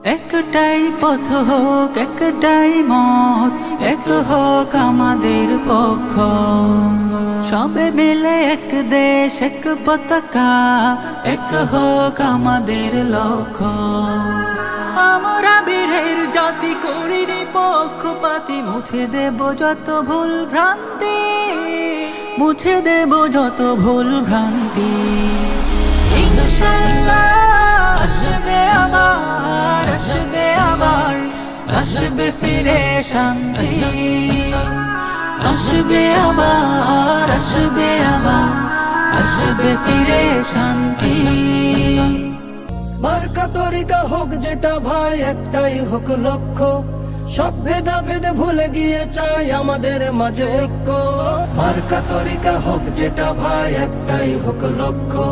একটাই পথ হোক, একটাই মত, এক হোক আমাদের পক্ষ। সবে মিলে এক দেশ, এক পতাকা, এক হোক আমাদের লক্ষ্য। আমরা বীরের জাতি করিনি পক্ষপাতি, মুছে দেব যত ভুল ভ্রান্তি, মুছে দেব যত ভুল ভ্রান্তি। ইনশাআল্লাহ আসবে আবার, আসবে আবার, আসবে ফিরে শান্তি, আসবে আবার, আসবে আবার, আসবে ফিরে শান্তি। মার্কা তরিকা হোক যেটা ভাই, একটাই হোক লক্ষ্য। সব ভেদাভেদ ভুলে গিয়ে চাই আমাদের মাঝে ঐক্য। মার্কা তরিকা হোক যেটা ভাই, একটাই হোক লক্ষ্য।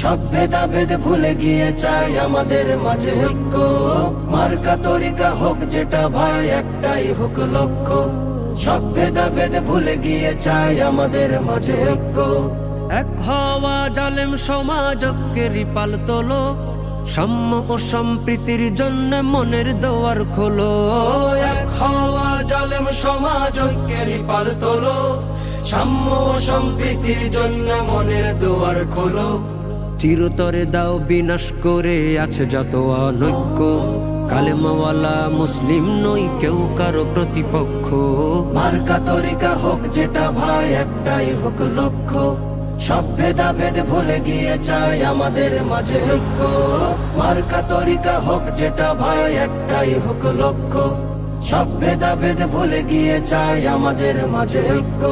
সব ভেদাভেদ ভুলে গিয়ে চাই আমাদের মাঝে ঐক্য। মার্কা তরিকা হোক যেটা ভাই, একটাই হোক লক্ষ্য। সব ভেদাভেদ ভুলে গিয়ে চাই আমাদের মাঝে ঐক্য। এক হওয়া জালেম সমাজ ঐক্যেরই পাল তোলো, সাম্য ও সম্প্রীতির জন্য মনের দুয়ার খোলো। এক হওয়া জালেম সমাজ ঐক্যেরই পাল তোলো, সাম্য ও সম্প্রীতির জন্য মনের দুয়ার খোলো। চিরতরে দাও বিনাশ করে আছে যত অনৈক্য, কালেমাওয়ালা মুসলিম নই কেউ কারো প্রতিপক্ষ। মার্কা তরিকা হোক যেটা ভাই, একটাই হোক লক্ষ্য। সব ভেদাভেদ ভুলে গিয়ে চাই আমাদের মাঝে ঐক্য। মার্কা তরিকা হোক যেটা ভাই, একটাই হোক লক্ষ্য। সব ভেদাভেদ ভুলে গিয়ে চাই আমাদের মাঝে ঐক্য।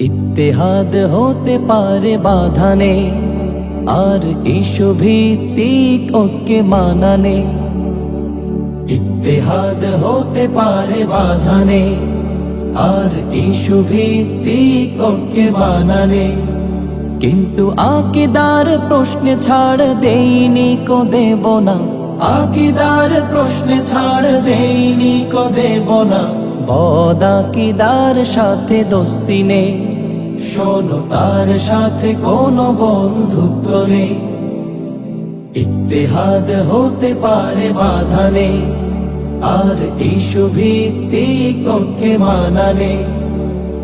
ইত্তেহাদ হতে পারে বাধা নেই, আর ইস্যু ভিত্তিক ঐক্যে মানা নেই। ইত্তেহাদ হতে পারে বাধা নেই, আর ইস্যু ভিত্তিক ঐক্যে মানা নেই। কিন্তু আকিদার প্রশ্নে ছাড় দেইনি কো দেব না, আকিদার প্রশ্নে ছাড় দেইনি কো দেব না। বদ আকিদার সাথে দোস্তি নেই, শোনো তার সাথে কোনো বন্ধুত্ব নেই। ইত্তেহাদ হতে পারে বাধা নেই, আর ইস্যু ভিত্তিক ঐক্যে মানা নেই।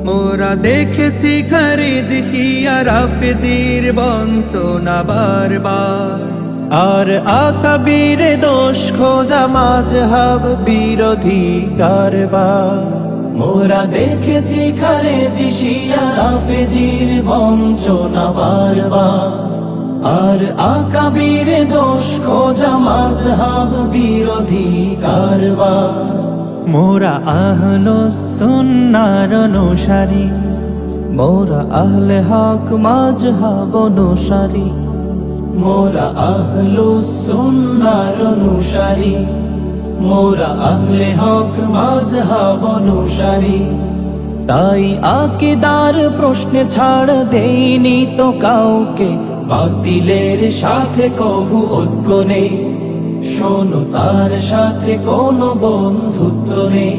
মোরা দেখেছি খারিজি শিয়া রাফেজির বঞ্চনা বারবার, আর আকাবির দোষ খোঁজা মাযহাব বিরোধী কারবার। মোরা দেখেছি খারেজি শিয়া রাফেজির বঞ্চনা বারবার, আর আকাবির দোষ খোঁজা মাযহাব বিরোধী কারবার। মোরা আহলুস সুন্নাহর অনুসারী, মোরা আহলে হক মাযহাব অনুসারী। মোরা আহলুস সুন্নাহর অনুসারী, মোরা আহলে হক মাযহাব অনুসারী। তাই আকিদার প্রশ্নে ছাড় দেইনি তো কাউকে, বাতিলের সাথে কভু ঐক্য নেই। শোনো তার সাথে কোনো বন্ধুত্ব নেই।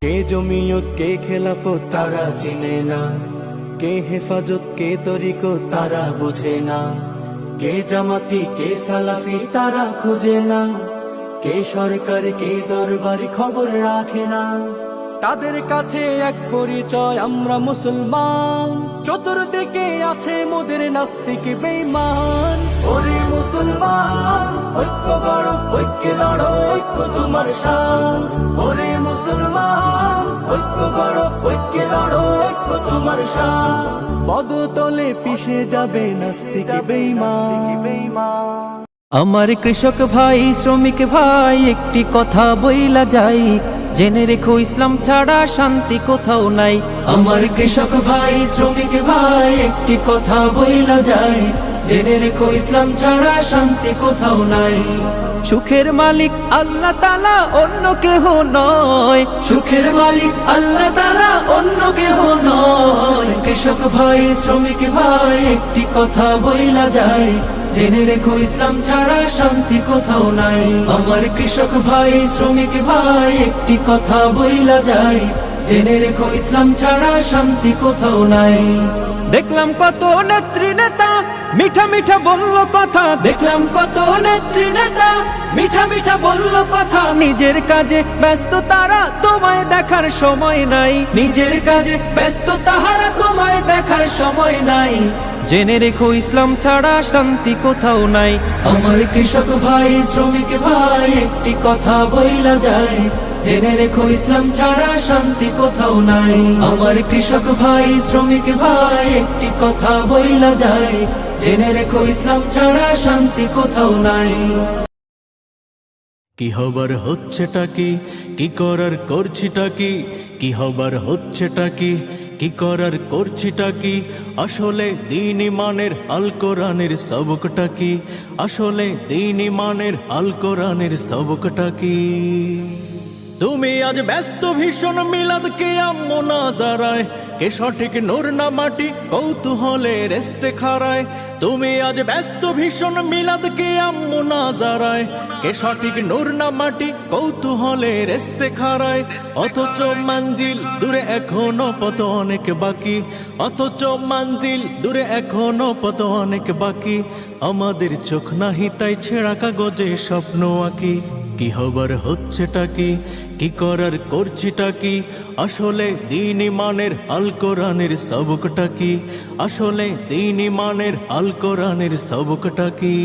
কে জমিয়ত কে খেলাফত তারা চিনে না, কে হেফাজত কে তরিকত তারা বোঝে না। কে জামাতি কে সালাফি তারা খোঁজে না, কে সরকার কে দরবারি খবর রাখে না। তাদের কাছে এক পরিচয় আমরা মুসলমান, চতুর্দিকে আছে মোদের নাস্তিক বেঈমান। ওরে মুসলমান ঐক্য গড়ো, ঐক্যে লড়ো, ঐক্য তোমার শান। ওরে মুসলমান ঐক্য গড়ো, ঐক্যে লড়ো, ঐক্য তোমার শান। পদতলে পিষে যাবে নাস্তিক বেঈমান। আমার কৃষক ভাই শ্রমিক ভাই একটি কথা বইলা যাই, জেনে রেখো ইসলাম ছাড়া শান্তি কোথাও নাই। আমার কৃষক ভাই শ্রমিক ভাই একটি কথা বইলা যাই, জেনে রেখো ইসলাম ছাড়া শান্তি কোথাও নাই। সুখের মালিক আল্লাহ তাআলা অন্য কেহ নয়, সুখের মালিক আল্লাহ তাআলা অন্য কেহ নয়। কৃষক ভাই শ্রমিক ভাই একটি কথা বইলা যায়, জেনে রেখো ইসলাম ছাড়া শান্তি কোথাও নাই। আমার কৃষক ভাই শ্রমিক ভাই একটি কথা বইলা যায়, জেনে রেখো ইসলাম ছাড়া শান্তি কোথাও নাই। দেখলাম কত নেত্রী নেতা মিঠা মিঠা বলল কথা, দেখলাম কত নেত্রী নেতা মিঠা মিঠা বলল কথা। নিজের কাজে ব্যস্ত তারা, তোমায় দেখার সময় নাই। নিজের কাজে ব্যস্ত তাহারা, তোমায় দেখার সময় নাই। জেনে রেখো ইসলাম ছাড়া শান্তি কোথাও নাই। আমার কৃষক ভাই শ্রমিক ভাই একটি কথা বইলা যায়, জেনে রেখো ইসলাম ছাড়া শান্তি কোথাও নাই। আমার কৃষক ভাই শ্রমিক ভাই একটি কথা বইলা যায়, জেনে রেখো ইসলাম ছাড়া শান্তি কোথাও নাই। কি হবার হচ্ছেটা কি, কি করার করছিটা কি, কি হবার হচ্ছেটা কি, কি করার করছিটা কি। আসলে দ্বীন ইমানের আল কোরআনের সবকটা কি, আসলে দ্বীন ইমানের আল কোরআনের সবকটা কি। তুমি আজ ব্যস্ত ভীষণ মিলাদ কিয়াম মুনাজারায়, কে সঠিক নূর না মাটি কৌতূহলে রেস্তে খাড়ায়। তুমি আজ ব্যস্ত ভীষণ মিলাদ কিয়াম মুনাজারায়, কে সঠিক নূর না মাটি কৌতূহলে রেস্তে খাড়ায়। অথচ মঞ্জিল দূরে এখনো পথ অনেক বাকি, অথচ মঞ্জিল দূরে এখনো পথ অনেক বাকি। আমাদের চোখ নাহি তাই ছেঁড়া কাগজে স্বপ্ন আঁকি। কি হবার হচ্ছেটা কি, কি করার করছিটা কি। আসলে দ্বীন ইমানের আল কোরআনের সবকটা কি, আসলে দ্বীন ইমানের আল কোরআনের সবকটা কি।